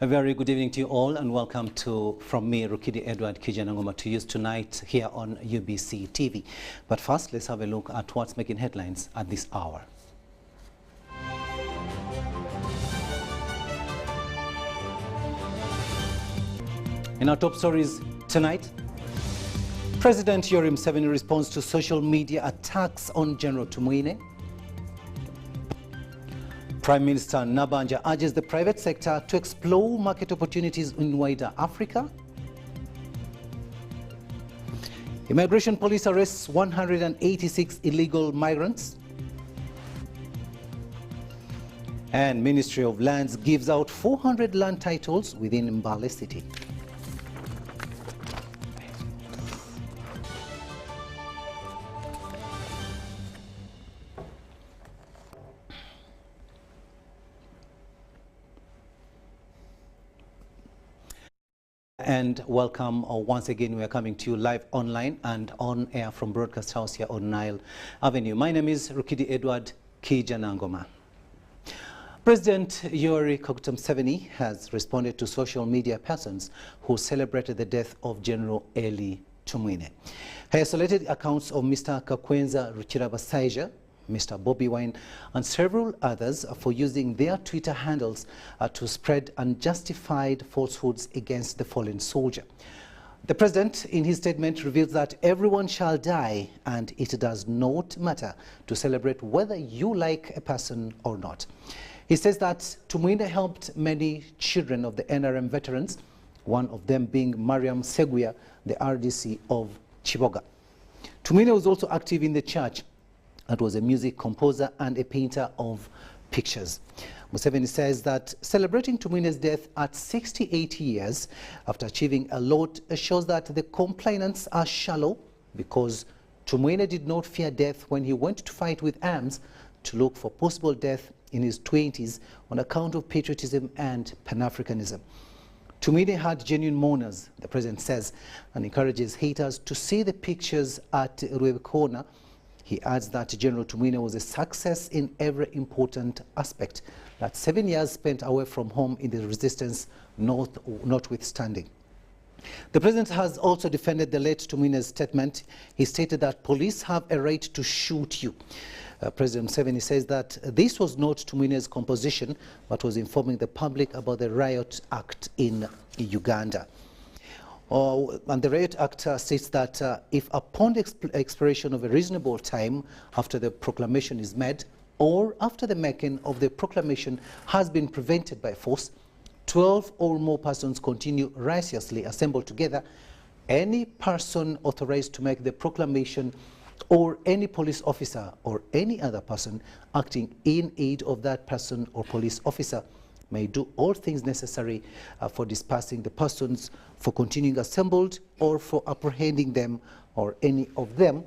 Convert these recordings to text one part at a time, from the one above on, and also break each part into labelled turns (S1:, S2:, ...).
S1: A very good evening to you all, and welcome to, from me, Rukiidi Kiijjanngoma, to use tonight here on UBC TV. But first, let's have a look at what's making headlines at this hour. In our top stories tonight, President Yoweri Museveni responds to social media attacks on General Tumwine. Prime Minister Nabanja urges the private sector to explore market opportunities in wider Africa. Immigration police arrests 186 illegal migrants. And Ministry of Lands gives out 400 land titles within Mbale City. And welcome once again. We are coming to you live online and on air from Broadcast House here on Nile Avenue. My name is Rukiidi Kiijjanngoma. President Yoweri Museveni has responded to social media persons who celebrated the death of General Eli Tumwine. He isolated accounts of Mr. Kakwenza Ruchirabasaija, Mr. Bobby Wine, and several others for using their Twitter handles to spread unjustified falsehoods against the fallen soldier. The president, in his statement, reveals that everyone shall die and it does not matter to celebrate whether you like a person or not. He says that Tumwine helped many children of the NRM veterans, one of them being Mariam Seguya, the RDC of Chiboga. Tumwine was also active in the church and was a music composer and a painter of pictures. Museveni says that celebrating Tumwine's death at 68 years after achieving a lot shows that the complainants are shallow, because Tumwine did not fear death when he went to fight with arms to look for possible death in his 20s on account of patriotism and Pan-Africanism. Tumwine had genuine mourners, the president says, and encourages haters to see the pictures at Rwebikona. He adds that General Tumwine was a success in every important aspect, that 7 years spent away from home in the resistance notwithstanding. The president has also defended the late Tumwine's statement. He stated that police have a right to shoot you. President Museveni says that this was not Tumwine's composition, but was informing the public about the Riot Act in Uganda. And the Riot Act states that if upon the expiration of a reasonable time after the proclamation is made, or after the making of the proclamation has been prevented by force, 12 or more persons continue riotously assembled together, any person authorized to make the proclamation, or any police officer or any other person acting in aid of that person or police officer may do all things necessary for dispersing the persons, for continuing assembled, or for apprehending them or any of them.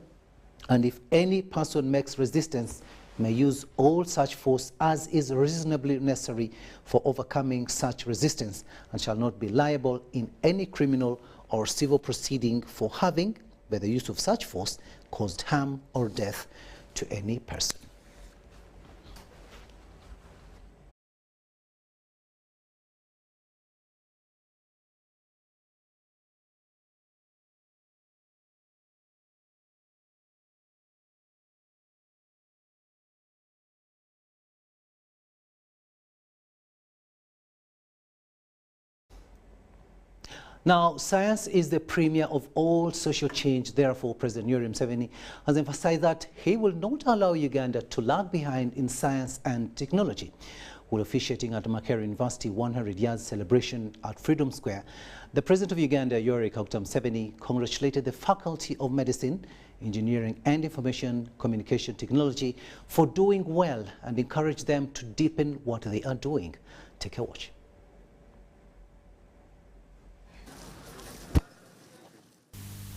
S1: And if any person makes resistance, may use all such force as is reasonably necessary for overcoming such resistance, and shall not be liable in any criminal or civil proceeding for having, by the use of such force, caused harm or death to any person. Now, science is the premier of all social change. Therefore, President Yoweri Museveni has emphasized that he will not allow Uganda to lag behind in science and technology. While officiating at Makerere University 100 years celebration at Freedom Square, the President of Uganda, Yoweri Museveni, congratulated the Faculty of Medicine, Engineering and Information Communication Technology for doing well and encouraged them to deepen what they are doing. Take a watch.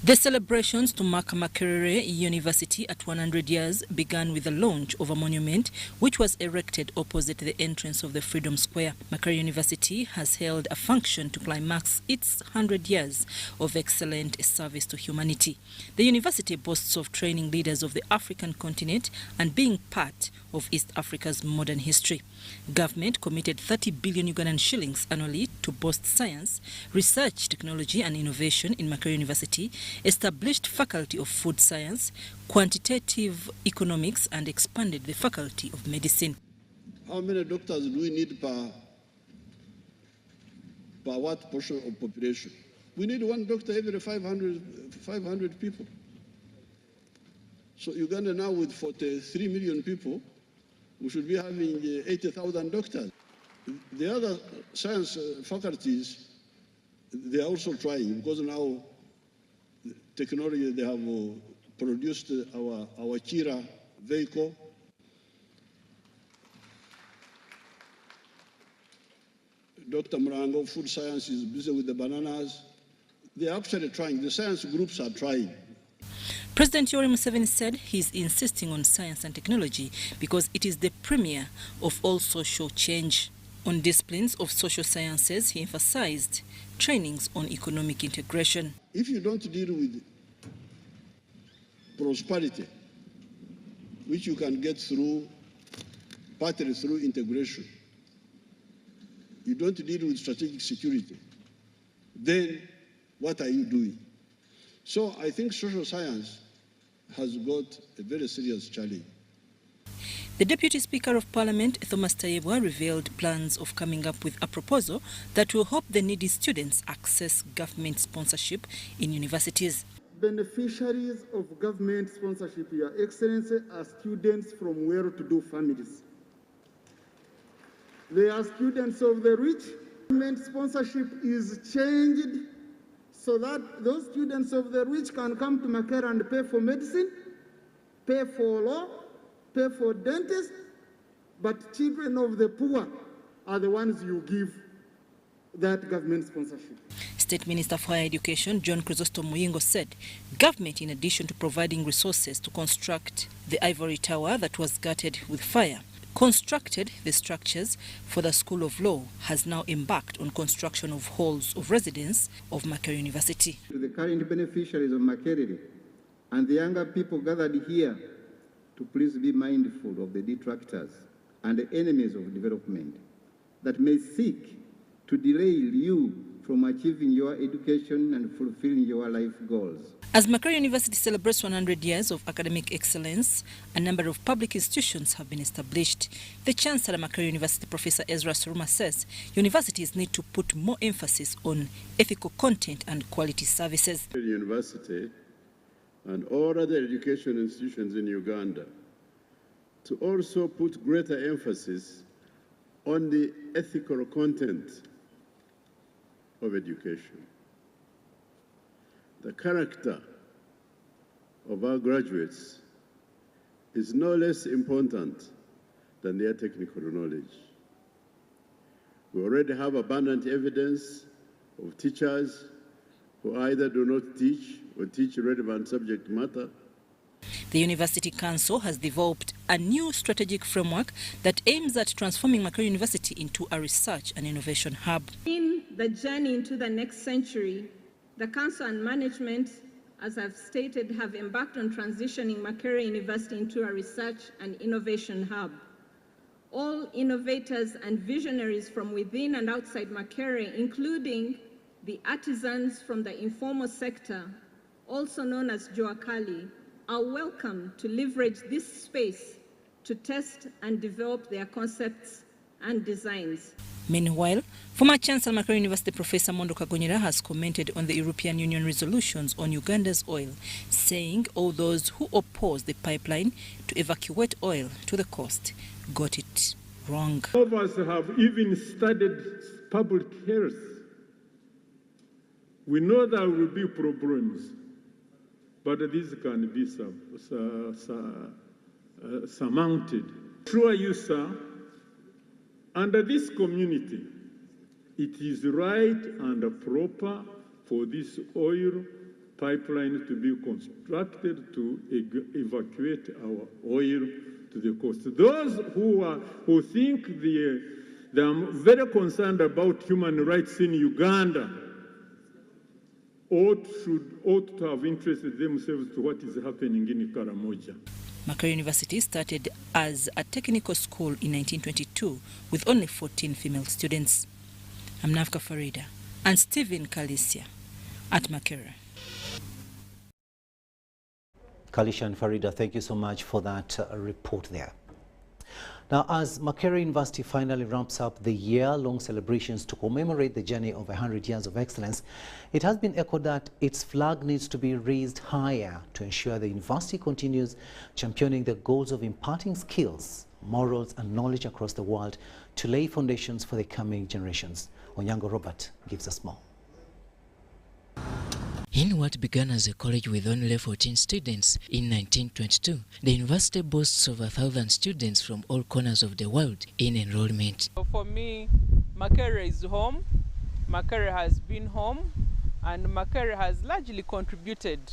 S2: The celebrations to mark Makerere University at 100 years began with the launch of a monument which was erected opposite the entrance of the Freedom Square. Makerere University has held a function to climax its 100 years of excellent service to humanity. The university boasts of training leaders of the African continent and being part of East Africa's modern history. Government committed 30 billion Ugandan shillings annually to boost science, research, technology and innovation in Makerere University, established faculty of food science, quantitative economics and expanded the faculty of medicine.
S3: How many doctors do we need per what portion of population? We need one doctor every 500 people. So Uganda now with 43 million people, we should be having 80,000 doctors. The other science faculties, they are also trying because now technology, they have produced our Chira vehicle. Dr. Mulago, food science, is busy with the bananas. They're actually trying. The science groups are trying.
S2: President Yoweri Museveni said he's insisting on science and technology because it is the premier of all social change. On disciplines of social sciences, he emphasized trainings on economic integration.
S3: If you don't deal with prosperity, which you can get through, partly through integration, you don't deal with strategic security, then what are you doing? So I think social science has got a very serious challenge.
S2: The Deputy Speaker of Parliament, Thomas Tayebwa, revealed plans of coming up with a proposal that will help the needy students access government sponsorship in universities.
S4: Beneficiaries of government sponsorship, Your Excellency, are students from well-to-do families. They are students of the rich. Government sponsorship is changed so that those students of the rich can come to Makerere and pay for medicine, pay for law, pay for dentists, but children of the poor are the ones you give that government sponsorship.
S2: State Minister for Higher Education, John Chrysostom Muyingo, said government, in addition to providing resources to construct the ivory tower that was gutted with fire, constructed the structures for the School of Law, has now embarked on construction of halls of residence of Makerere University.
S4: To the current beneficiaries of Makerere and the younger people gathered here, to please be mindful of the detractors and the enemies of development that may seek to delay you from achieving your education and fulfilling your life goals.
S2: As Makerere University celebrates 100 years of academic excellence, a number of public institutions have been established. The Chancellor at Makerere University, Professor Ezra Suruma, says universities need to put more emphasis on ethical content and quality services.
S5: The university and all other education institutions in Uganda to also put greater emphasis on the ethical content of education. The character of our graduates is no less important than their technical knowledge. We already have abundant evidence of teachers who either do not teach or teach relevant subject matter.
S2: The University Council has developed a new strategic framework that aims at transforming Makerere University into a research and innovation hub.
S6: In the journey into the next century, the Council and management, as I've stated, have embarked on transitioning Makerere University into a research and innovation hub. All innovators and visionaries from within and outside Makerere, including the artisans from the informal sector, also known as Joakali, are welcome to leverage this space to test and develop their concepts and designs.
S2: Meanwhile, former Chancellor Makerere University Professor Mondo Kagonyera has commented on the European Union resolutions on Uganda's oil, saying all those who oppose the pipeline to evacuate oil to the coast got it wrong.
S7: Some of us have even studied public health. We know there will be problems, but these can be surmounted. Assure you, sir, under this community, it is right and proper for this oil pipelines to be constructed to evacuate our oil to the coast. Those who think they are very concerned about human rights in Uganda ought to have interested themselves to what is happening in Karamoja.
S2: Makerere University started as a technical school in 1922 with only 14 female students. I'm Nafka Farida and Stephen Kalisia at Makerere.
S1: Kalisha and Farida, thank you so much for that report there. Now, as Makerere University finally ramps up the year-long celebrations to commemorate the journey of 100 years of excellence, it has been echoed that its flag needs to be raised higher to ensure the university continues championing the goals of imparting skills, morals and knowledge across the world to lay foundations for the coming generations. Onyango Robert gives us more.
S8: In what began as a college with only 14 students in 1922, the university boasts over 1,000 students from all corners of the world in enrollment.
S9: For me, Makerere is home. Makerere has been home, and Makerere has largely contributed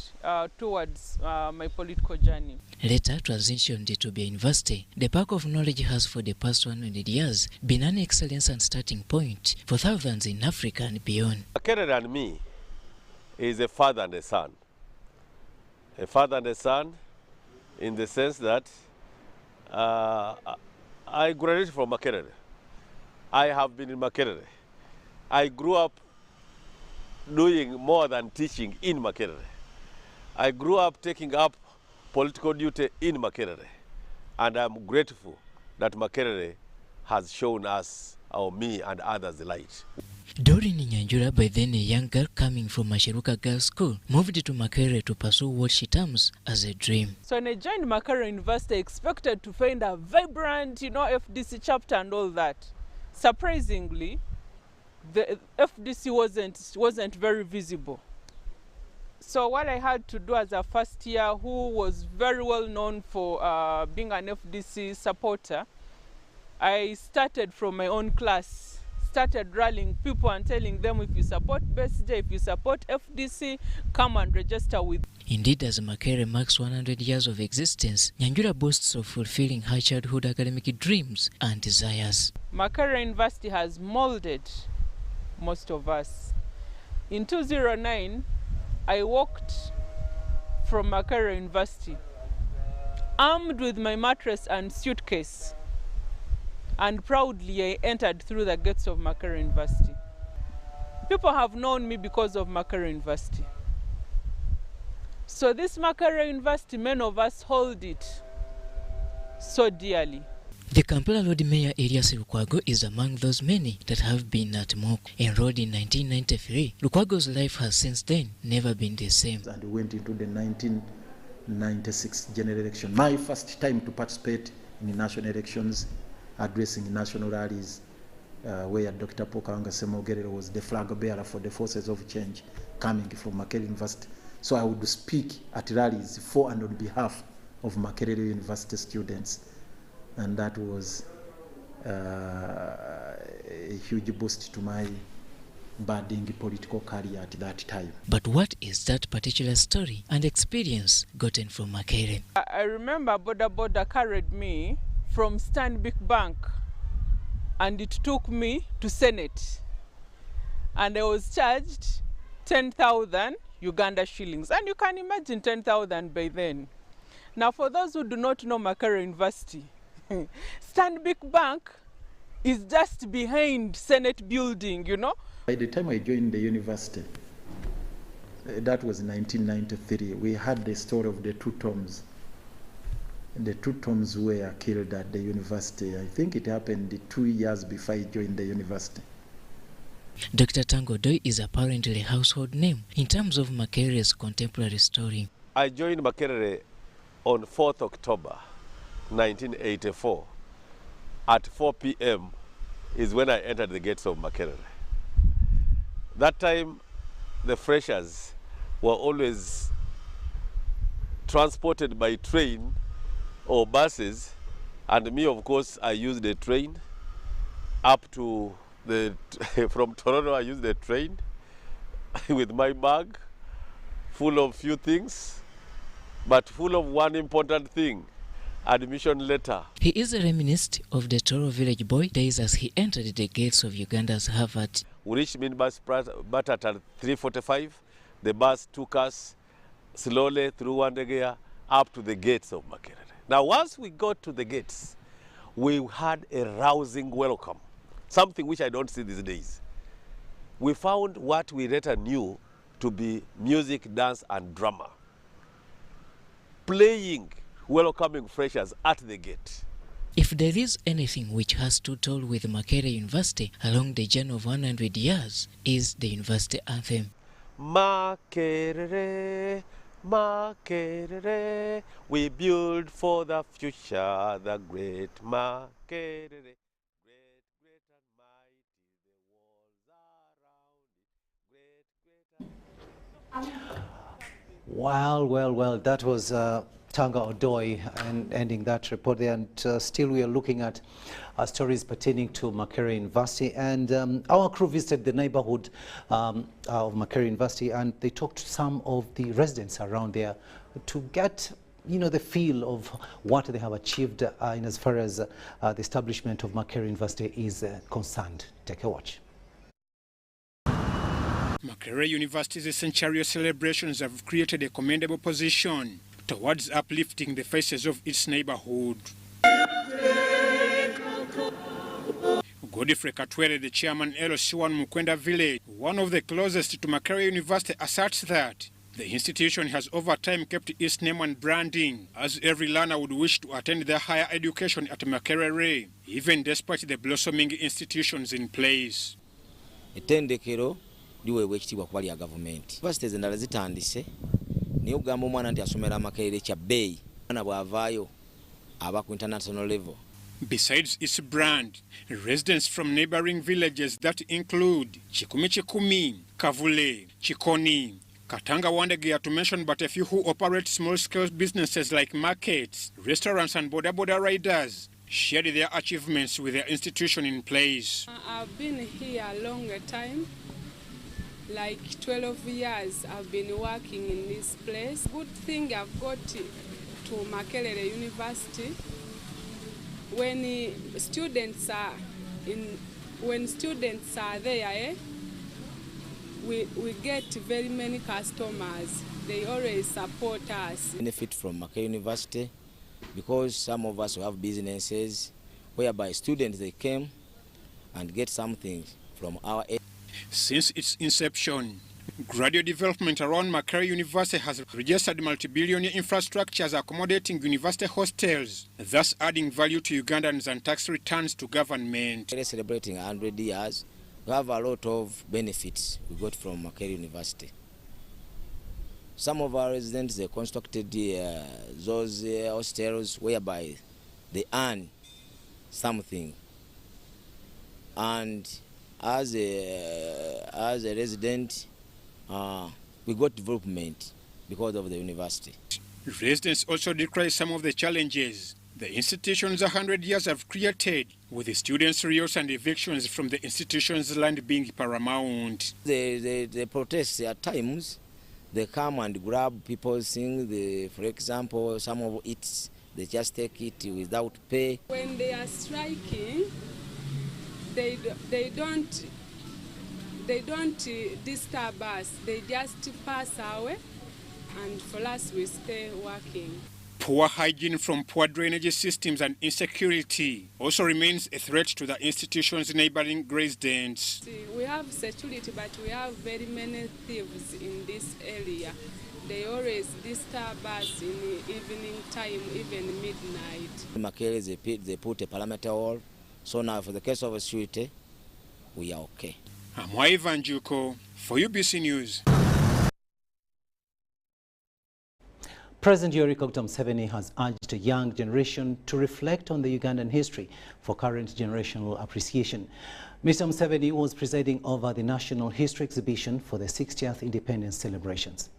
S9: towards my political journey.
S8: Later transitioned to be a university, the Park of Knowledge has for the past 100 years been an excellence and starting point for thousands in Africa and beyond.
S10: Makerere and me is a father and a son. A father and a son in the sense that I graduated from Makerere. I have been in Makerere. I grew up doing more than teaching in Makerere. I grew up taking up political duty in Makerere. And I'm grateful that Makerere has shown us, or me and others, the light.
S8: Doreen Nyanjura, by then a young girl coming from Masheruka Girls' School, moved to Makerere to pursue what she terms as a dream.
S9: So when I joined Makerere University, I expected to find a vibrant, FDC chapter and all that. Surprisingly, the FDC wasn't very visible. So what I had to do as a first year, who was very well known for being an FDC supporter, I started from my own class. Started rallying people and telling them, if you support BSJ, if you support FDC, come and register with.
S8: Indeed, as Makerere marks 100 years of existence, Nyanjura boasts of fulfilling her childhood academic dreams and desires.
S9: Makerere University has molded most of us. In 2009, I walked from Makerere University, armed with my mattress and suitcase. And proudly I entered through the gates of Makerere University. People have known me because of Makerere University. So this Makerere University, many of us hold it so dearly.
S8: The Kampala Road Mayor Elias Lukwago is among those many that have been at MOOC. Enrolled in 1993, Lukwago's life has since then never been the same.
S11: And we went into the 1996 general election. My first time to participate in the national elections, addressing national rallies where Dr. Pokawanga Semogerero was the flag bearer for the forces of change coming from Makerere University. So I would speak at rallies for and on behalf of Makerere University students. And that was a huge boost to my budding political career at that time.
S8: But what is that particular story and experience gotten from Makerere?
S9: I remember Boda carried me from Stanbic Bank, and it took me to Senate. And I was charged 10,000 Uganda shillings. And you can imagine 10,000 by then. Now, for those who do not know Makerere University, Stanbic Bank is just behind Senate building,
S11: By the time I joined the university, that was 1993, we had the story of the two Toms. The two Toms were killed at the university. I think it happened 2 years before I joined the university.
S8: Dr. Tango Doi is apparently a household name in terms of Makerere's contemporary story.
S10: I joined Makerere on 4th October 1984. At 4 p.m. is when I entered the gates of Makerere. That time, the freshers were always transported by train or buses, and me, of course, I used the train up to from Toronto. I used the train with my bag full of few things, but full of one important thing, admission letter.
S8: He is reminiscent of the Toro village boy days as he entered the gates of Uganda's Harvard.
S10: We reached minibus but at 3:45. The bus took us slowly through Wandegea up to the gates of Makerere. Now, once we got to the gates, we had a rousing welcome, something which I don't see these days. We found what we later knew to be music, dance, and drama, playing, welcoming freshers at the gate.
S8: If there is anything which has stood tall with Makerere University along the journey of 100 years, is the university anthem.
S10: Makerere, Makerere, we build for the future, the great Makerere. Great, great and mighty, the walls around it. Great, great.
S1: Well, that was Tanga Odoi and ending that report there. And still we are looking at stories pertaining to Makerere University. And our crew visited the neighborhood of Makerere University, and they talked to some of the residents around there to get the feel of what they have achieved in as far as the establishment of Makerere University is concerned. Take a watch.
S12: Makerere University's centenary celebrations have created a commendable position towards uplifting the faces of its neighborhood. Godfrey Katwere, the chairman LC1 Mukwenda Village, one of the closest to Makerere University, asserts that the institution has over time kept its name and branding, as every learner would wish to attend their higher education at Makerere, even despite the blossoming institutions in place.
S13: Ettendekero liweebwa ekitiibwa kuba lya gavumenti. Universities endala zitandise naye ogamba omwana nti asomera Makerere kya bbeeyi, omwana bw'avaayo aba ku international level.
S12: Besides its brand, residents from neighboring villages that include Chikumi, Kavule, Chikoni, Katanga Wandegea, to mention but a few, who operate small-scale businesses like markets, restaurants and border riders, shared their achievements with their institution in place.
S14: I've been here a longer time, like 12 years I've been working in this place. Good thing I've got to Makerere University. When students are there, we get very many customers. They always support us.
S13: Benefit from Makerere University because some of us have businesses whereby students, they came and get something from our area.
S12: Since its inception, gradual development around Makerere University has registered multi-billionaire infrastructures accommodating university hostels, thus adding value to Ugandans and tax returns to government.
S13: Celebrating 100 years, we have a lot of benefits we got from Makerere University. Some of our residents, they constructed those hostels whereby they earn something. And as a resident, we got development because of the university.
S12: Residents also decry some of the challenges the institution's 100 years have created, with the students' rios and evictions from the institution's land being paramount.
S13: The protests at times, they come and grab people's things. For example, some of it, they just take it without pay.
S14: When they are striking, they don't disturb us. They just pass away, and for us, we stay working.
S12: Poor hygiene from poor drainage systems and insecurity also remains a threat to the institution's neighboring residents.
S14: We have security, but we have very many thieves in this area. They always disturb us in the evening time, even midnight.
S13: Makerere, they put a parliamentary wall, so now for the case of a security, we are okay.
S12: I'm Ivan Juko for UBC News.
S1: President Yoweri Museveni has urged the young generation to reflect on the Ugandan history for current generational appreciation. Mr. Museveni was presiding over the National History Exhibition for the 60th independence celebrations.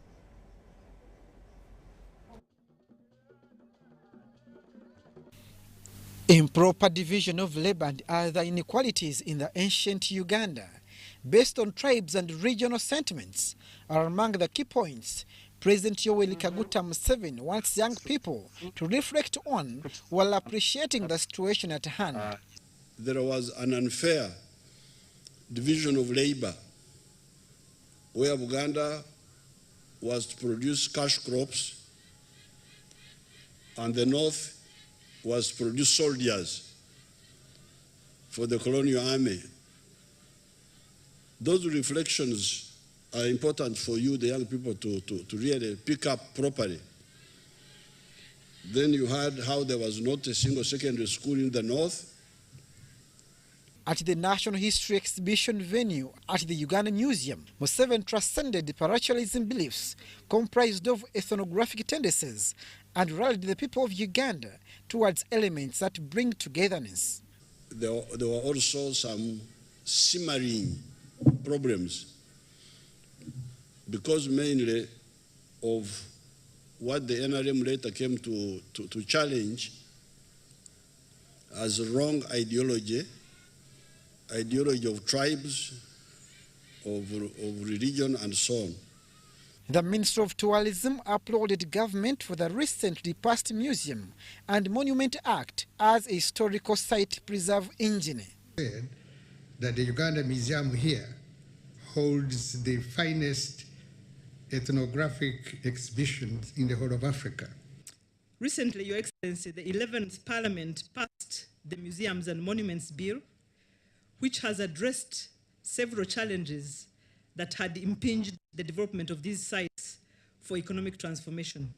S15: Improper division of labor and other inequalities in the ancient Uganda, based on tribes and regional sentiments, are among the key points President Yoweri Kaguta Museveni wants young people to reflect on while appreciating the situation at hand.
S3: There was an unfair division of labor where Uganda was to produce cash crops and the North was to produce soldiers for the colonial army. Those reflections are important for you, the young people, to really pick up properly. Then you heard how there was not a single secondary school in the North.
S15: At the National History Exhibition venue at the Uganda Museum, Museveni transcended parochialism beliefs comprised of ethnographic tendencies and rallied the people of Uganda towards elements that bring togetherness.
S3: There were also some simmering problems because mainly of what the NRM later came to challenge as wrong ideology of tribes, of religion, and so on.
S15: The Minister of Tourism applauded government for the recently passed Museum and Monument Act as a historical site preserve engine.
S16: That the Uganda Museum here holds the finest ethnographic exhibitions in the whole of Africa.
S17: Recently, Your Excellency, the 11th Parliament passed the Museums and Monuments Bill, which has addressed several challenges that had impinged the development of these sites for economic transformation.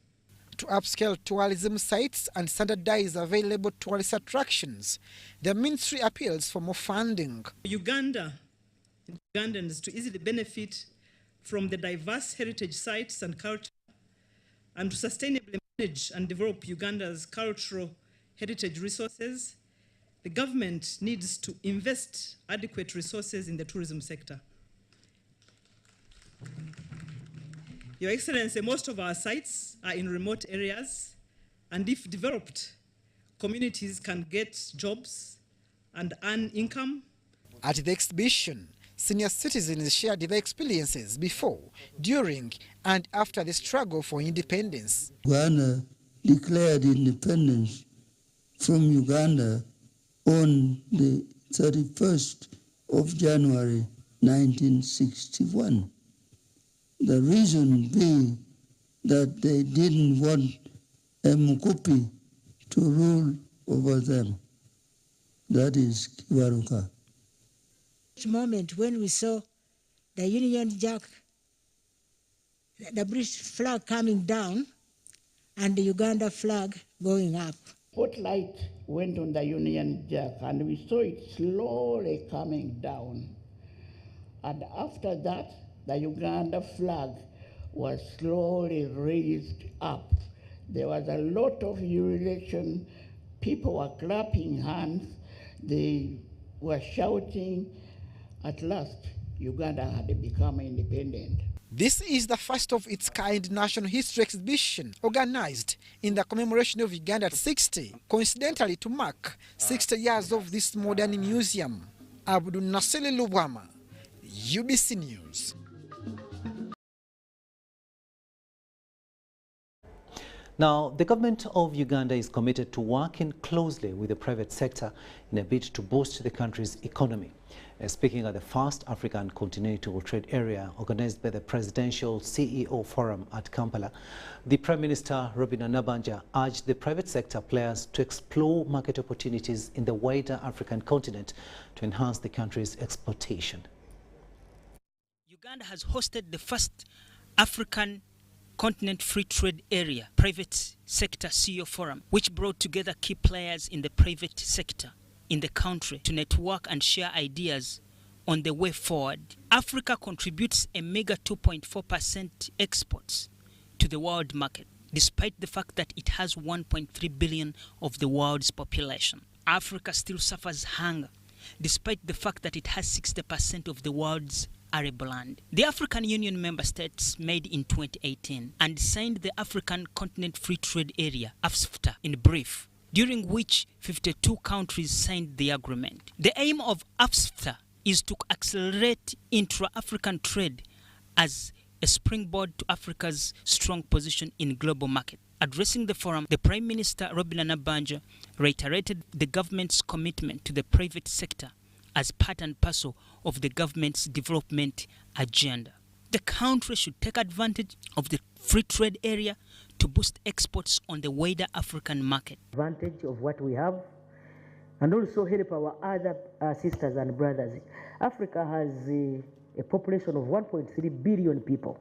S15: To upscale tourism sites and standardize available tourist attractions, the ministry appeals for more funding.
S17: Uganda and Ugandans to easily benefit from the diverse heritage sites and culture, and to sustainably manage and develop Uganda's cultural heritage resources, the government needs to invest adequate resources in the tourism sector. Your Excellency, most of our sites are in remote areas, and if developed, communities can get jobs and earn income.
S15: At the exhibition, senior citizens shared their experiences before, during, and after the struggle for independence.
S18: Ghana declared independence from Uganda on the 31st of January 1961. The reason being that they didn't want a Mukupi to rule over them. That is Kiwaruka.
S19: Moment when we saw the Union Jack, the British flag coming down and the Uganda flag going up.
S20: Spotlight went on the Union Jack and we saw it slowly coming down. And after that, the Uganda flag was slowly raised up. There was a lot of jubilation. People were clapping hands. They were shouting. At last, Uganda had become independent.
S15: This is the first of its kind national history exhibition organized in the commemoration of Uganda 60, coincidentally to mark 60 years of this modern museum. Abdul Nasili Lubwama, UBC News.
S1: Now, the government of Uganda is committed to working closely with the private sector in a bid to boost the country's economy. Speaking at the first African Continental Trade Area organized by the Presidential CEO Forum at Kampala, the Prime Minister Robin Nabanja urged the private sector players to explore market opportunities in the wider African continent to enhance the country's exportation.
S21: Uganda has hosted the first African Continent Free Trade Area Private Sector CEO Forum, which brought together key players in the private sector in the country to network and share ideas on the way forward. Africa contributes a meager 2.4% exports to the world market, despite the fact that it has 1.3 billion of the world's population. Africa still suffers hunger, despite the fact that it has 60% of the world's arable land. The African Union member states made in 2018 and signed the African Continent Free Trade Area, AfCFTA, in brief, during which 52 countries signed the agreement. The aim of AfCFTA is to accelerate intra-African trade as a springboard to Africa's strong position in global market. Addressing the forum, the Prime Minister Robinah Nabbanja reiterated the government's commitment to the private sector as part and parcel of the government's development agenda. The country should take advantage of the free trade area to boost exports on the wider African market.
S4: Advantage of what we have and also help our other sisters and brothers. Africa has a population of 1.3 billion people.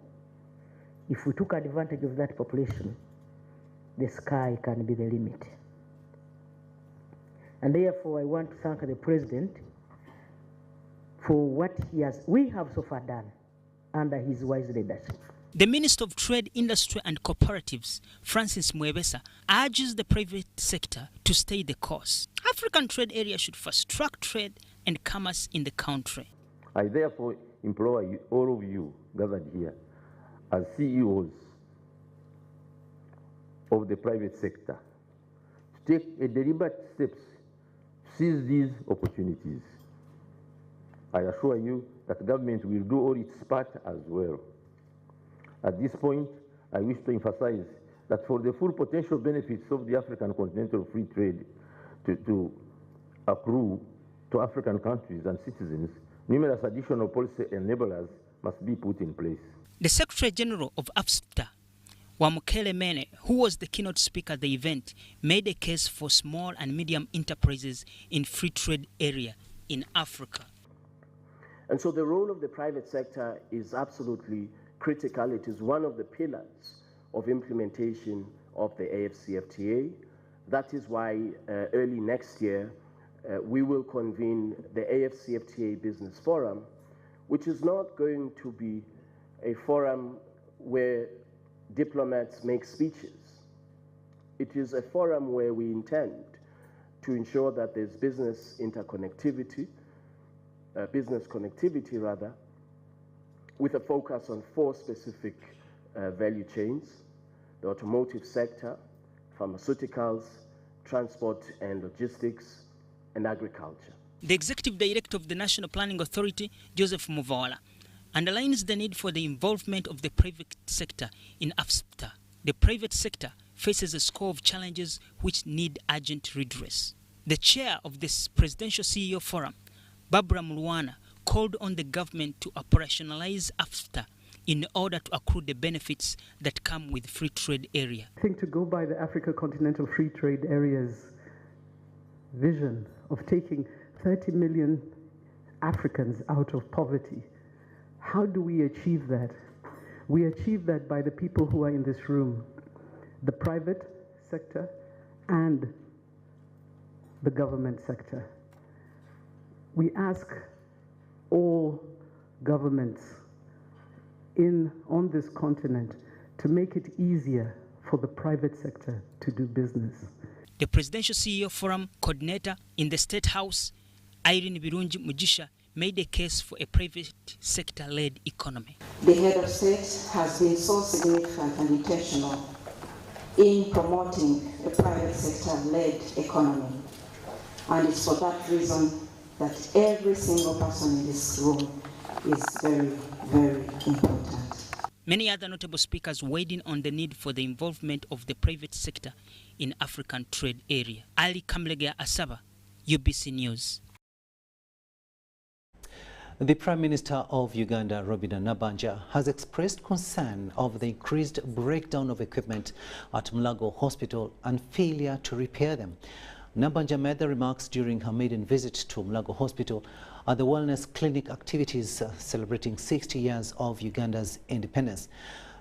S4: If we took advantage of that population, the sky can be the limit. And therefore, I want to thank the President for what we have so far done under his wise leadership.
S21: The Minister of Trade, Industry and Cooperatives, Francis Mwebesa, urges the private sector to stay the course. African trade area should fast-track trade and commerce in the country.
S22: I therefore implore all of you gathered here as CEOs of the private sector to take a deliberate steps to seize these opportunities. I assure you that government will do all its part as well. At this point, I wish to emphasize that for the full potential benefits of the African continental free trade to accrue to African countries and citizens, numerous additional policy enablers must be put in place.
S21: The Secretary General of AfCFTA, Makerere, who was the keynote speaker at the event, made a case for small and medium enterprises in free trade area in Africa.
S23: And so the role of the private sector is absolutely critical. It is one of the pillars of implementation of the AfCFTA. That is why early next year we will convene the AfCFTA Business Forum, which is not going to be a forum where diplomats make speeches. It is a forum where we intend to ensure that there's business connectivity, with a focus on 4 specific value chains: the automotive sector, pharmaceuticals, transport and logistics, and agriculture.
S21: The Executive Director of the National Planning Authority, Joseph Muvala, underlines the need for the involvement of the private sector in AfCFTA. The private sector faces a score of challenges which need urgent redress. The chair of this Presidential CEO Forum, Barbara Mulwana, called on the government to operationalize AfCFTA in order to accrue the benefits that come with free trade area.
S24: I think to go by the Africa Continental Free Trade Area's vision of taking 30 million Africans out of poverty, how do we achieve that? We achieve that by the people who are in this room, the private sector and the government sector. We ask all governments on this continent to make it easier for the private sector to do business.
S21: The Presidential CEO Forum coordinator in the State House, Irene Birungi Mugisha, made a case for a private sector-led economy.
S25: The head of state has been so significant and intentional in promoting a private sector-led economy. And it's for that reason that every single person in this room is very, very important.
S21: Many other notable speakers weighed in on the need for the involvement of the private sector in African trade area. Ali Kamlegea Asaba, UBC News.
S1: The Prime Minister of Uganda, Robinah Nabbanja, has expressed concern over the increased breakdown of equipment at Mulago Hospital and failure to repair them. Nabbanja made the remarks during her maiden visit to Mulago Hospital at the wellness clinic activities celebrating 60 years of Uganda's independence.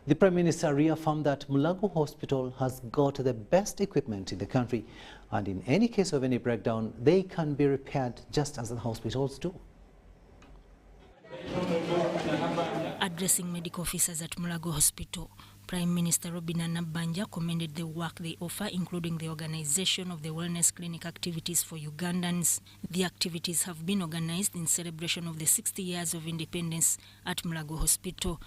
S1: The Prime Minister reaffirmed that Mulago Hospital has got the best equipment in the country, and in any case of any breakdown, they can be repaired just as the hospitals do.
S2: Addressing medical officers at Mulago Hospital, Prime Minister Robinah Nabbanja commended the work they offer, including the organization of the wellness clinic activities for Ugandans. The activities have been organized in celebration of the 60 years of independence at Mulago Hospital.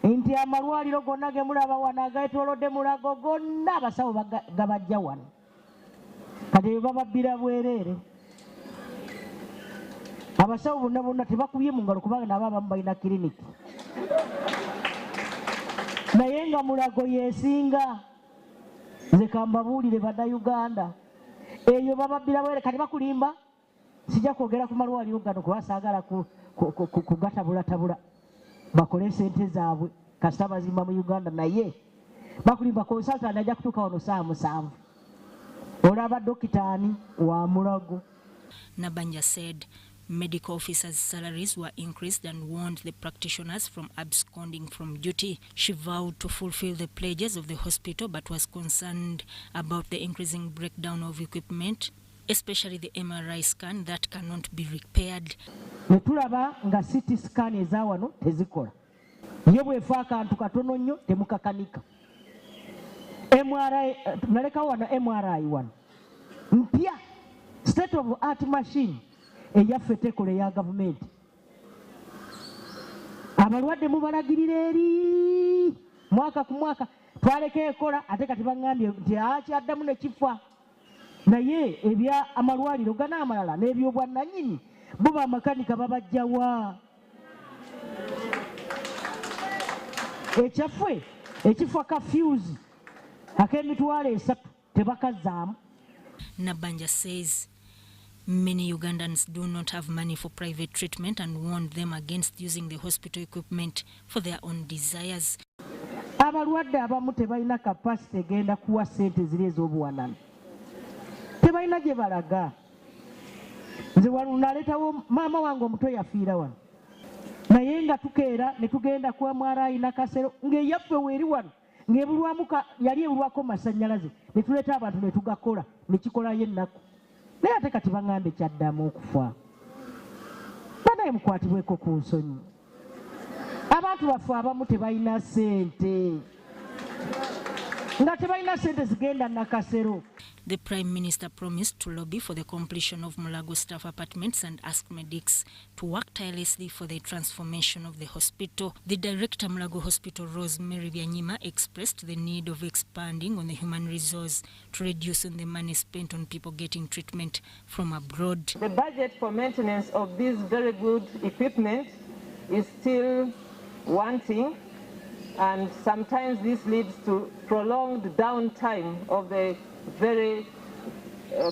S4: Inti amalwaliro gonna ge mulaba wano agaitolodde Mulago gonna abasawo gabajja wano kati bababbira bwerere abasawo bonna bonna tebakubye mu ngalo kubanga nabo abamu balina kiriniki naye nga Mulago yeesinga nze kambabuulire bannayuganda eyo bababbira bwerere kati bakulimba sijja kwogera ku malwaliro gano kuba saagala kugatabulatabula bakole sente zaabwe kasita bazimba mu Uganda naye bakulimba consultant ajja kutuuka wano saa 7 olaba dokitaani wa Mulago.
S2: Nabanja said medical officers' salaries were increased and warned the practitioners from absconding from duty. She vowed to fulfill the pledges of the hospital but was concerned about the increasing breakdown of equipment, especially the MRI scan that cannot be repaired.
S4: Netulaba nga CT scan ezawano tezikola. Ye bwefa akantu katono nnyo temukakanika. MRI naleka wano MRI wano. Mpya state of art machine eyaffe tekola ya gavumenti. Abalwadde mubalagirira eri mwaka ku mwaka twaleka ekola ate kati baŋŋambye nti kyaddamu ne kifa. Naye ebya amalwaliro gana amalala n'ebyobwannannyini bo bamakanika babajjawa. Ekyaffe ekifa kafuse ak'emitwalo 3 tebakazaamu.
S2: Nabanja says many Ugandans do not have money for private treatment and warned them against using the hospital equipment for their own desires.
S4: Abalwadde abamu tebalina kapasite egenda kuwa ssente ziri ez'obuwanana. Tebalina gye balaga. Nze wano naleetawo maama wange omuto yafiira wano. Naye nga tukeera ne tugenda ku MRI Nakasero ng'eyaffe weeri wano ng'ebulwamu yali ebulwako masannyalaze ne tuleeta abantu ne tugakola ne kikolayo ennaku. Naye ate kati baŋŋambe kyaddamu okufa. Banaye mukwatibweko ku nsonyi. Abantu baffe abamu tebalina ssente. Nga tebalina ssente zigenda Nakasero.
S2: The Prime Minister promised to lobby for the completion of Mulago staff apartments and asked medics to work tirelessly for the transformation of the hospital. The director Mulago Hospital, Rosemary Byanyima, expressed the need of expanding on the human resource to reduce on the money spent on people getting treatment from abroad.
S5: The budget for maintenance of this very good equipment is still wanting, and sometimes this leads to prolonged downtime of the very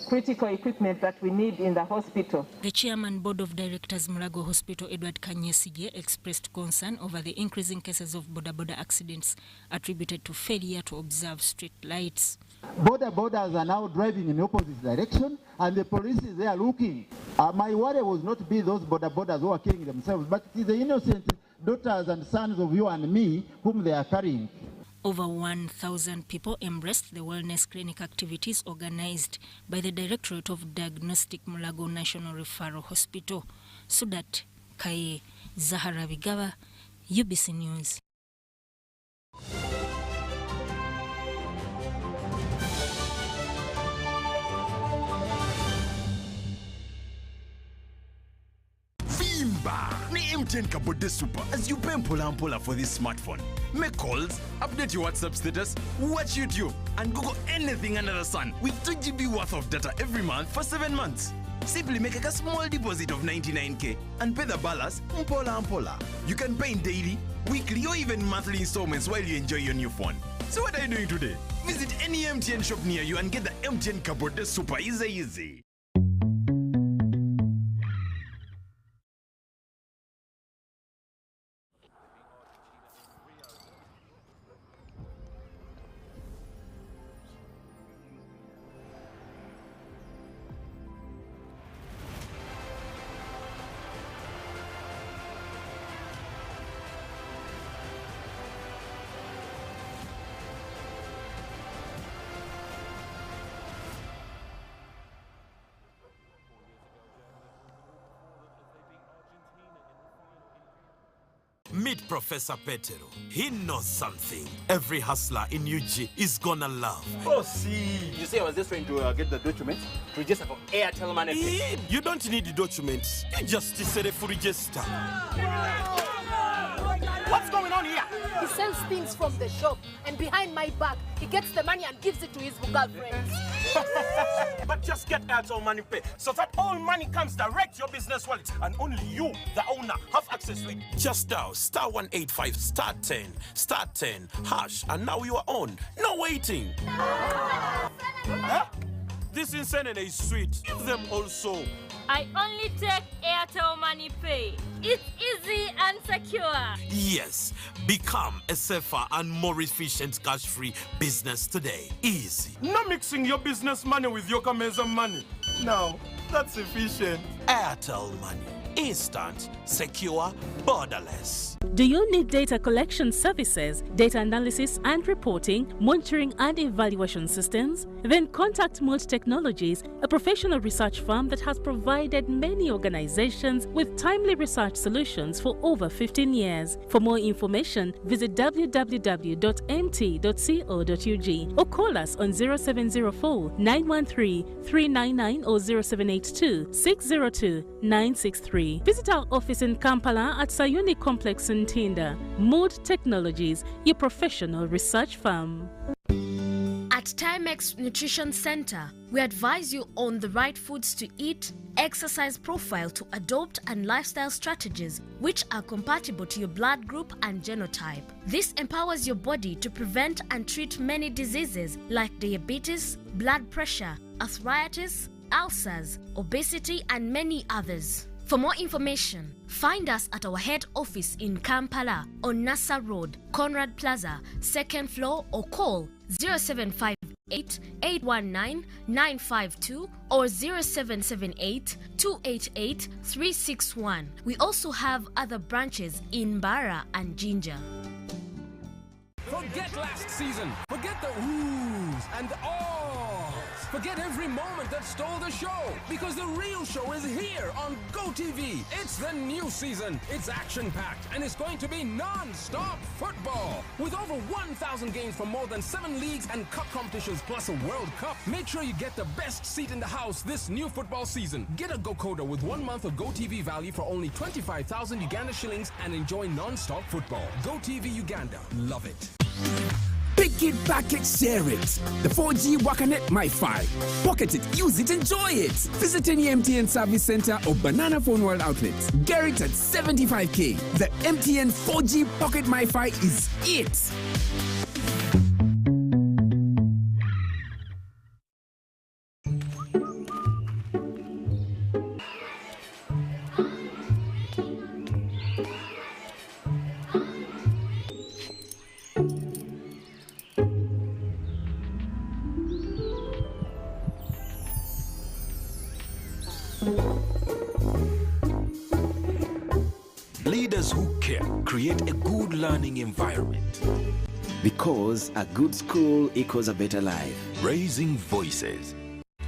S5: critical equipment that we need in the hospital.
S2: The Chairman Board of Directors Mulago Hospital, Edward Kanyesige, expressed concern over the increasing cases of border accidents attributed to failure to observe street lights.
S6: Borders are now driving in the opposite direction and the police is there looking. My worry was not to be those borders who are killing themselves, but it is the innocent daughters and sons of you and me whom they are carrying.
S2: Over 1,000 people embraced the wellness clinic activities organized by the Directorate of Diagnostic Mulago National Referral Hospital. Sudat Kaye, Zahara Bigaba, UBC News.
S7: Ni MTN Kabode Super as you pay mpola for this smartphone. Make calls, update your WhatsApp status, watch YouTube, and Google anything under the sun with 2 GB worth of data every month for 7 months. Simply make a small deposit of 99k and pay the balance mpola. You can pay in daily, weekly, or even monthly installments while you enjoy your new phone. So what are you doing today? Visit any MTN shop near you and get the MTN Kabode Super easy.
S9: Meet Professor Petero. He knows something every hustler in UG is gonna love.
S11: Oh, see. You see, I was just trying to get the documents to register for Airtel Money.
S9: You don't need the documents. You just say for register.
S11: What's going on here?
S8: He sells things from the shop, and behind my back, he gets the money and gives it to his girlfriends.
S9: But just get Airtel Money Pay so that all money comes direct to your business wallet and only you, the owner, have access to it. Just dial *185 *10 hash and now you are on. No waiting. Huh? This insanity is sweet. Give them also.
S10: I only take Airtel Money Pay. It's easy and secure.
S9: Yes, become a safer and more efficient cash-free business today. Easy.
S12: Not mixing your business money with your Kameza money. No, that's efficient.
S9: Airtel Money. Instant, secure, borderless.
S13: Do you need data collection services, data analysis and reporting, monitoring and evaluation systems? Then contact Mold Technologies, a professional research firm that has provided many organizations with timely research solutions for over 15 years. For more information, visit www.mt.co.ug or call us on 0704 913 399 or 0782 602 963. Visit our office in Kampala at Sayuni Complex in Tinda. Mood Technologies, your professional research firm.
S14: At Timex Nutrition Center, we advise you on the right foods to eat, exercise profile to adopt, and lifestyle strategies which are compatible to your blood group and genotype. This empowers your body to prevent and treat many diseases like diabetes, blood pressure, arthritis, ulcers, obesity, and many others. For more information, find us at our head office in Kampala on Nassa Road, Conrad Plaza, 2nd floor, or call 0758 819 952 or 0778 288 361. We also have other branches in Bara and Jinja.
S26: Forget last season. Forget the oohs and ahs. Forget every moment that stole the show, because the real show is here on GoTV. It's the new season. It's action-packed, and it's going to be non-stop football. With over 1,000 games from more than 7 leagues and cup competitions, plus a World Cup. Make sure you get the best seat in the house this new football season. Get a GoCoder with 1 month of GoTV value for only 25,000 Uganda shillings and enjoy non-stop football. GoTV Uganda. Love it.
S27: Pick it, pack it, share it. The 4G Wakanet MiFi. Pocket it, use it, enjoy it. Visit any MTN service center or Banana Phone World outlets. Get it at 75k. The MTN 4G Pocket MiFi is it.
S9: Leaders who care create a good learning environment.
S28: Because a good school equals a better life.
S9: Raising voices.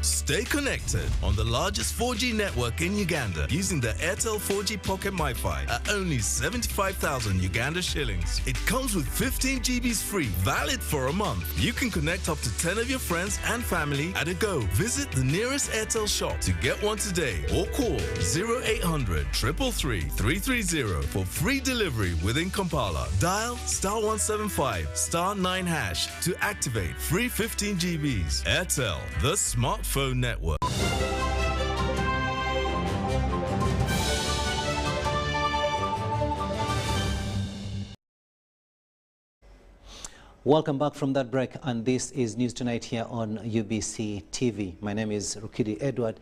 S29: Stay connected on the largest 4G network in Uganda using the Airtel 4G Pocket MiFi at only 75,000 Uganda shillings. It comes with 15 GBs free, valid for a month. You can connect up to 10 of your friends and family at a go. Visit the nearest Airtel shop to get one today or call 0800 333 330 for free delivery within Kampala. Dial *175 *9 hash to activate free 15 GBs. Airtel, the smartphone network.
S1: Welcome back from that break, and this is News Tonight here on UBC TV. My name is Rukiidi Edward,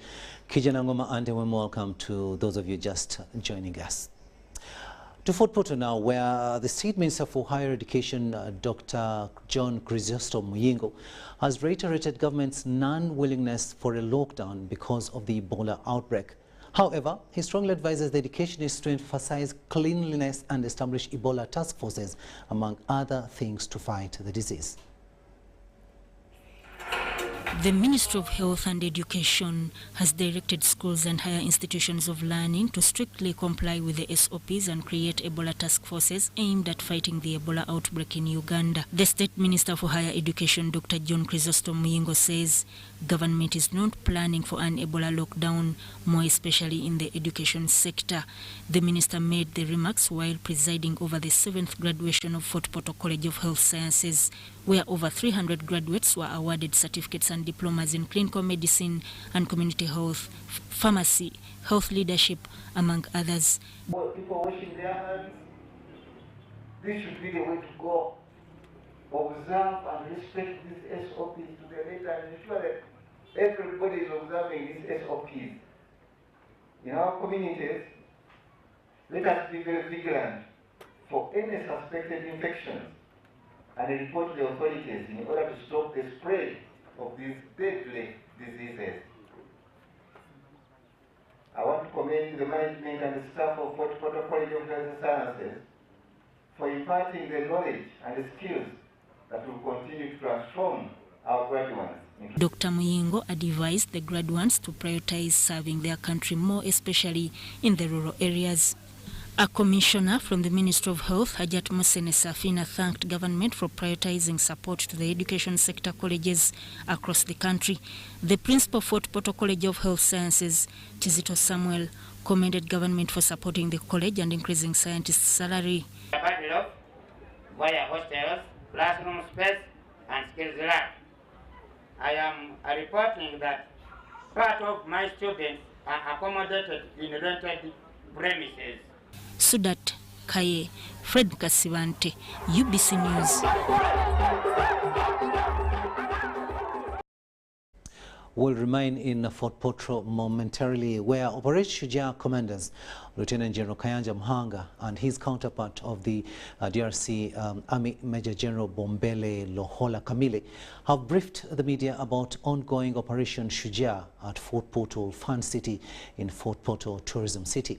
S1: Kiijjanngoma, and a warm welcome to those of you just joining us. To Fort Portal now, where the State Minister for Higher Education, Dr. John Chrysostom Muyingo, has reiterated government's non-willingness for a lockdown because of the Ebola outbreak. However, he strongly advises the educationists to emphasize cleanliness and establish Ebola task forces, among other things, to fight the disease.
S2: The Ministry of Health and Education has directed schools and higher institutions of learning to strictly comply with the SOPs and create Ebola task forces aimed at fighting the Ebola outbreak in Uganda. The State Minister for Higher Education, Dr. John Chrysostom Muyingo, says government is not planning for an Ebola lockdown, more especially in the education sector. The minister made the remarks while presiding over the 7th graduation of Fort Portal College of Health Sciences, where over 300 graduates were awarded certificates and diplomas in clinical medicine and community health, pharmacy, health leadership, among others.
S3: People washing their hands, this should be the way to go. Observe and respect these SOPs to the letter and ensure that everybody is observing these SOPs. In our communities, let us be very vigilant for any suspected infections and report to the authorities in order to stop the spread of these deadly diseases. I want to commend the management and the staff of Fort Portal College of Health Sciences for imparting the knowledge and the skills that will continue to transform our graduates.
S2: Dr. Muyingo advised the graduates to prioritize serving their country more, especially in the rural areas. A commissioner from the Ministry of Health, Hajat Musene Safina, thanked government for prioritizing support to the education sector colleges across the country. The principal of Fort Portal College of Health Sciences, Tizito Samuel, commended government for supporting the college and increasing scientists' salary.
S15: Via hostels, classroom space, and skills lab. I am reporting that part of my students are accommodated in rented premises.
S2: Sudat Kaye, Fred Kasivante, UBC News.
S1: We'll remain in Fort Portal momentarily, where Operation Shujaa commanders Lieutenant General Kiijjanngoma Mhanga and his counterpart of the DRC Army Major General Bombele Lohola Kamile have briefed the media about ongoing Operation Shujaa at Fort Portal Fun City in Fort Portal Tourism City.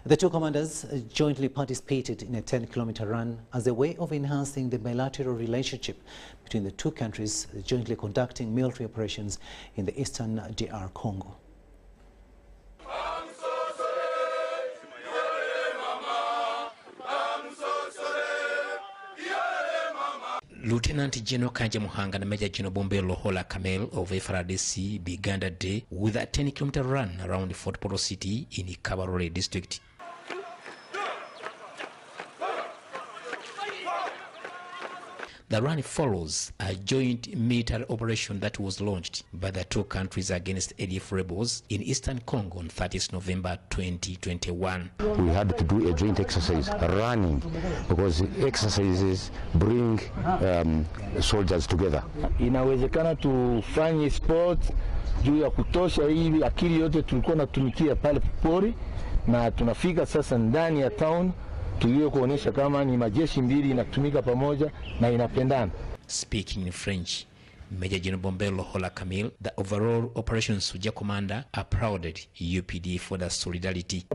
S1: The two commanders jointly participated in a 10-kilometer run as a way of enhancing the bilateral relationship between the two countries, jointly conducting military operations in the eastern DR Congo.
S16: Lieutenant General Kiijjanngoma Mhanga and Major General Bombele Lohola Kamile of FRDC began the day with a 10-kilometer run around Fort Portal City in Kabarole district. The run follows a joint military operation that was launched by the two countries against ADF rebels in eastern Congo on 30th November 2021.
S17: We had to do a joint exercise, running, because exercises bring soldiers together.
S18: Inawezekana tufanye sport juu ya kutosha hivi akili yote tulikuwa natumikia pale pori na tunafika sasa ndani ya town tulio kuonesha kama ni majeshi mbili inatumika pamoja na inapendana.
S16: Speaking in French, Major General Bombele Lohola Kamile, the overall Operation Shujaa commander, applauded UPD for the solidarity.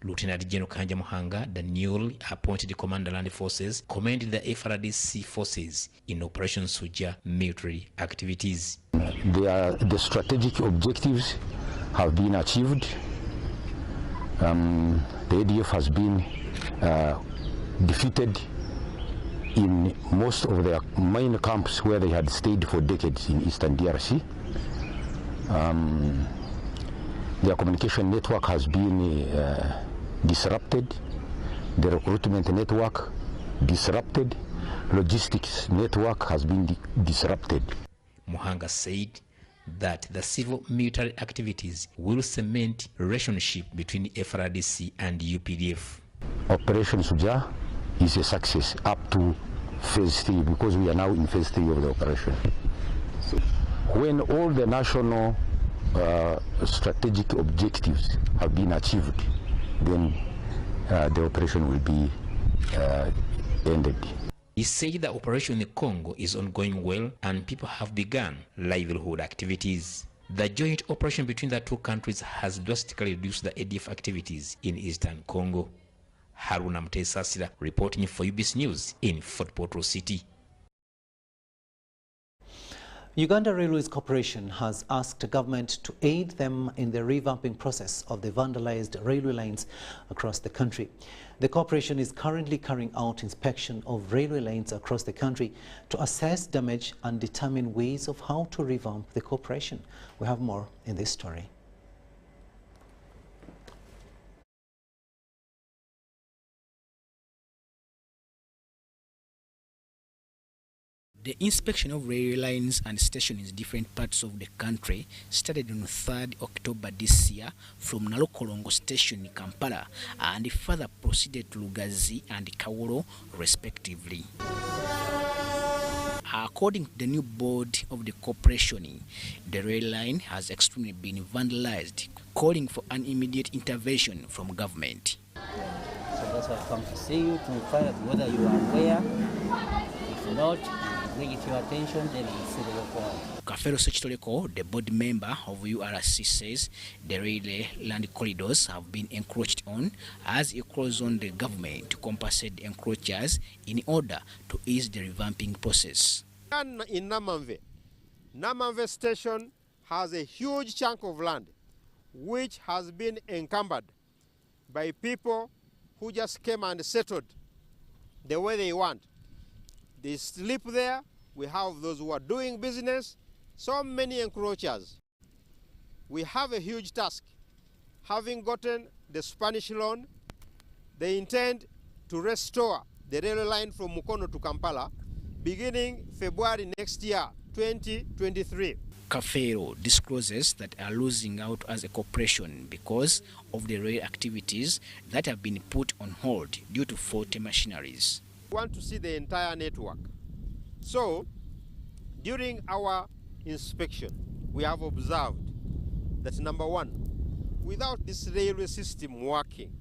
S16: Lieutenant General Kiijjanngoma Mhanga, the newly appointed Commander Land Forces, commended the FRDC forces in Operation Shujaa military activities.
S17: The strategic objectives have been achieved. The ADF has been defeated in most of their main camps where they had stayed for decades in eastern DRC. Their communication network has been disrupted, the recruitment network disrupted, logistics network has been disrupted.
S16: Mhanga said that the civil military activities will cement relationship between FRDC and UPDF.
S17: Operation Shujaa is a success up to phase 3 because we are now in phase 3 of the operation. When all the national strategic objectives have been achieved, then the operation will be ended.
S16: He said the operation in the Congo is ongoing well and people have begun livelihood activities. The joint operation between the two countries has drastically reduced the ADF activities in eastern Congo. Haruna Mutesasira reporting for UBC News in Fort Portal City.
S1: Uganda Railways Corporation has asked government to aid them in the revamping process of the vandalized railway lines across the country. The corporation is currently carrying out inspection of railway lines across the country to assess damage and determine ways of how to revamp the corporation. We have more in this story.
S4: The inspection of railway lines and stations in different parts of the country started on 3rd October this year from Nalokolongo station in Kampala and further proceeded to Lugazi and Kawolo respectively. According to the new board of the corporation, the rail line has extremely been vandalized, calling for an immediate intervention from government.
S5: So that's why I've come to see you to find out whether you are aware. If not, bring it to your attention, then we'll see the way forward.
S4: Kafero Sechitoleko, the board member of URC, says the railway land corridors have been encroached on as he calls on the government to compensate the encroachers in order to ease the revamping process.
S19: In Namanve station has a huge chunk of land which has been encumbered by people who just came and settled the way they want. They sleep there. We have those who are doing business, so many encroachers. We have a huge task. Having gotten the Spanish loan, they intend to restore the railway line from Mukono to Kampala beginning February next year, 2023.
S4: Kafero discloses that are losing out as a corporation because of the rail activities that have been put on hold due to faulty machineries.
S19: We want to see the entire network. So, during our inspection, we have observed that number one, without this railway system working,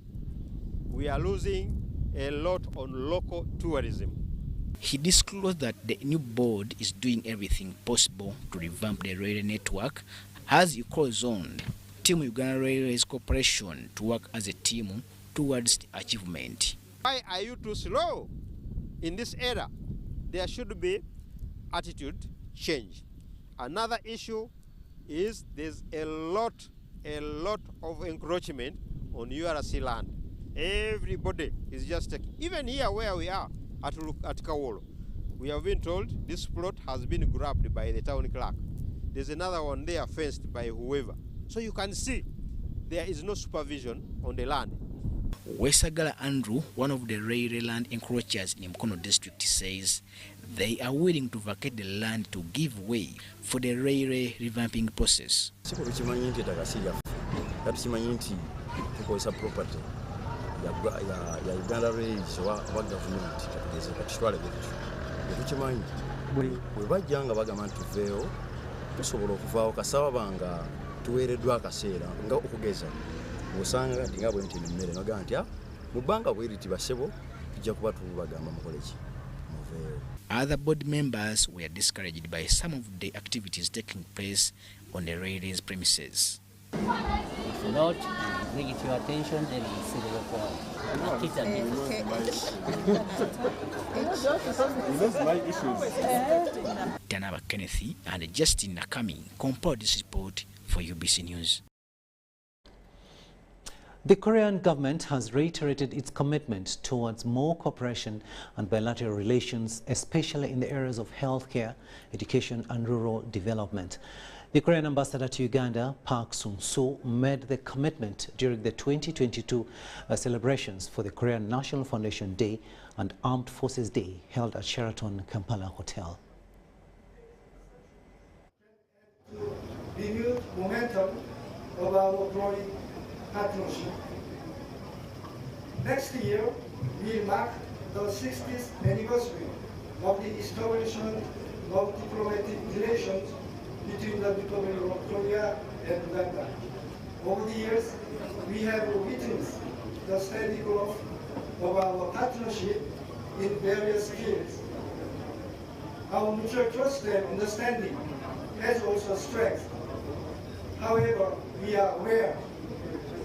S19: we are losing a lot on local tourism.
S4: He disclosed that the new board is doing everything possible to revamp the railway network as he calls on Team Uganda Railways Corporation to work as a team towards the achievement.
S19: Why are you too slow? In this era, there should be attitude change. Another issue is there's a lot of encroachment on URC land. Everybody is just even here where we are at Kawolo. We have been told this plot has been grabbed by the town clerk. There's another one there fenced by whoever. So you can see there is no supervision on the land.
S4: Wesagala Andrew, one of the railway land encroachers in Mukono district, says they are willing to vacate the land to give way for the railway revamping process. Other board members were discouraged by some of the activities taking place on the railway's premises.
S5: If not, bring it to your attention, then we'll see the way forward.
S4: Tanaba Kenneth and Justin Nakami compiled this report for UBC News.
S1: The Korean government has reiterated its commitment towards more cooperation and bilateral relations, especially in the areas of healthcare, education and rural development. The Korean ambassador to Uganda, Park Sung-soo, made the commitment during the 2022 celebrations for the Korean National Foundation Day and Armed Forces Day held at Sheraton Kampala Hotel.
S3: Renewed momentum of our growing partnership. Next year will mark the 60th anniversary of the establishment of diplomatic relations between the Republic of Korea and Uganda. Over the years, we have witnessed the steady growth of our partnership in various fields. Our mutual trust and understanding has also strengthened. However, we are aware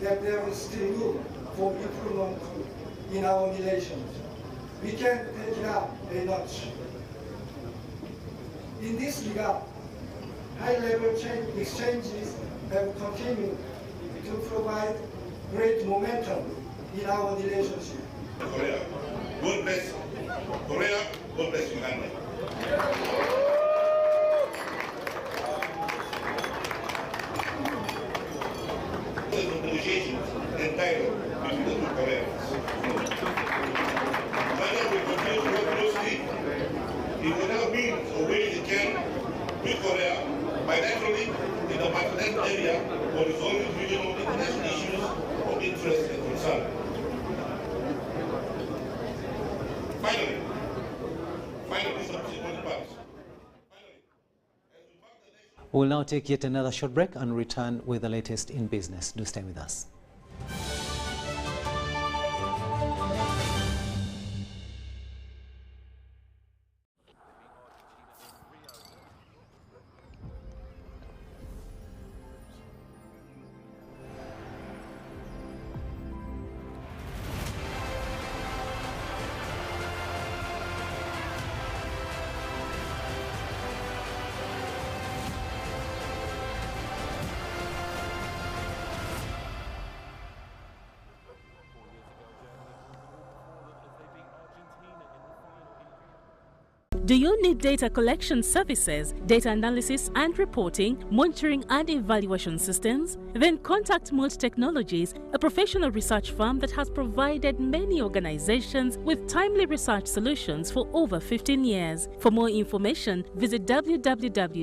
S3: that there is still room for improvement
S6: in our relations. We can take it up a notch. In this regard, high-level exchanges have continued to provide great momentum in our relationship.
S7: Korea, God bless Korea, God bless Uganda. Negotiations and dialogue between the two Koreans. Uganda will continue to work closely in whatever means or ways it can with Korea, bilaterally in the Makerere area for resolving regional international issues of interest and concern. Finally, this is the important part.
S1: We'll now take yet another short break and return with the latest in business. Do stay with us.
S13: Do you need data collection services, data analysis and reporting, monitoring and evaluation systems? Then contact Mult Technologies, a professional research firm that has provided many organizations with timely research solutions for over 15 years. For more information, visit www.mt.co.ug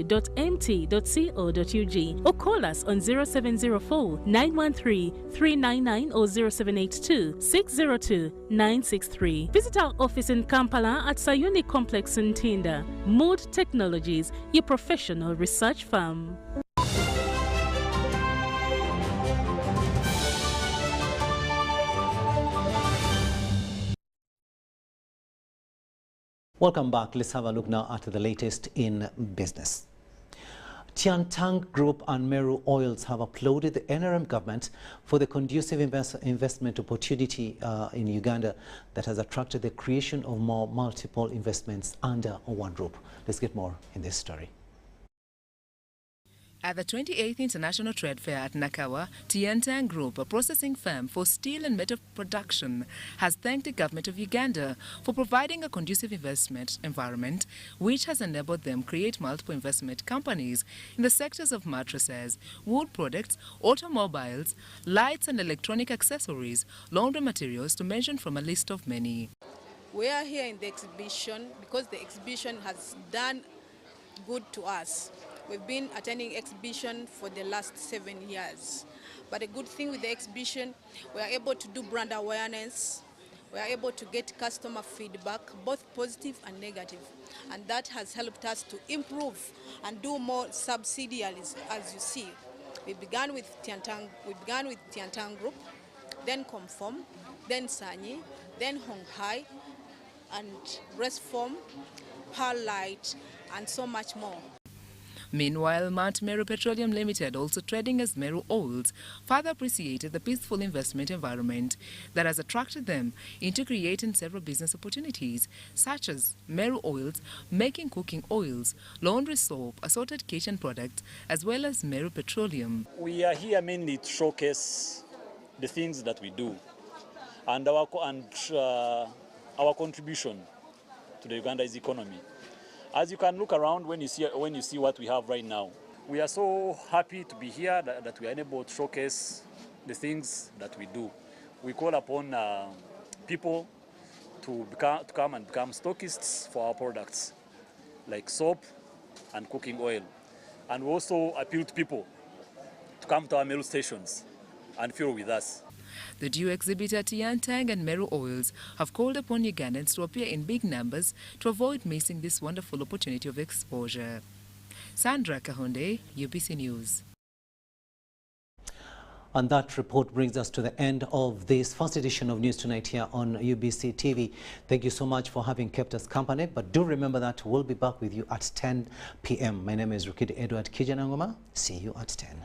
S13: or call us on 0704 913 399 or 0782 602 963. Visit our office in Kampala at Sayuni Complex in Tinda. Mult Technologies, your professional research firm.
S1: Welcome back. Let's have a look now at the latest in business. Tiantang Group and Meru Oils have applauded the NRM government for the conducive investment opportunity in Uganda that has attracted the creation of more multiple investments under one group. Let's get more in this story.
S11: At the 28th International Trade Fair at Nakawa, Tiantang Group, a processing firm for steel and metal production, has thanked the government of Uganda for providing a conducive investment environment which has enabled them create multiple investment companies in the sectors of mattresses, wood products, automobiles, lights and electronic accessories, laundry materials, to mention from a list of many.
S20: We are here in the exhibition because the exhibition has done good to us. We've been attending exhibition for the last 7 years. But a good thing with the exhibition, we are able to do brand awareness. We are able to get customer feedback, both positive and negative. And that has helped us to improve and do more subsidiaries, as you see. We began with Tiantang Group, then Conform, then Sanyi, then Honghai, and Restform, Pearlite, and so much more.
S11: Meanwhile, Mount Meru Petroleum Limited, also trading as Meru Oils, further appreciated the peaceful investment environment that has attracted them into creating several business opportunities, such as Meru Oils, making cooking oils, laundry soap, assorted kitchen products, as well as Meru Petroleum.
S21: We are here mainly to showcase the things that we do and our contribution to the Uganda's economy. As you can look around when you see what we have right now, we are so happy to be here that we are able to showcase the things that we do. We call upon people to come and become stockists for our products, like soap and cooking oil. And we also appeal to people to come to our Meru stations and fuel with us.
S11: The duo exhibitor Tiantang and Meru Oils have called upon Ugandans to appear in big numbers to avoid missing this wonderful opportunity of exposure. Sandra Kahonde, UBC News.
S1: And that report brings us to the end of this first edition of News Tonight here on UBC TV. Thank you so much for having kept us company, but do remember that we'll be back with you at 10 p.m. My name is Rukiidi Kiijjanngoma. See you at 10.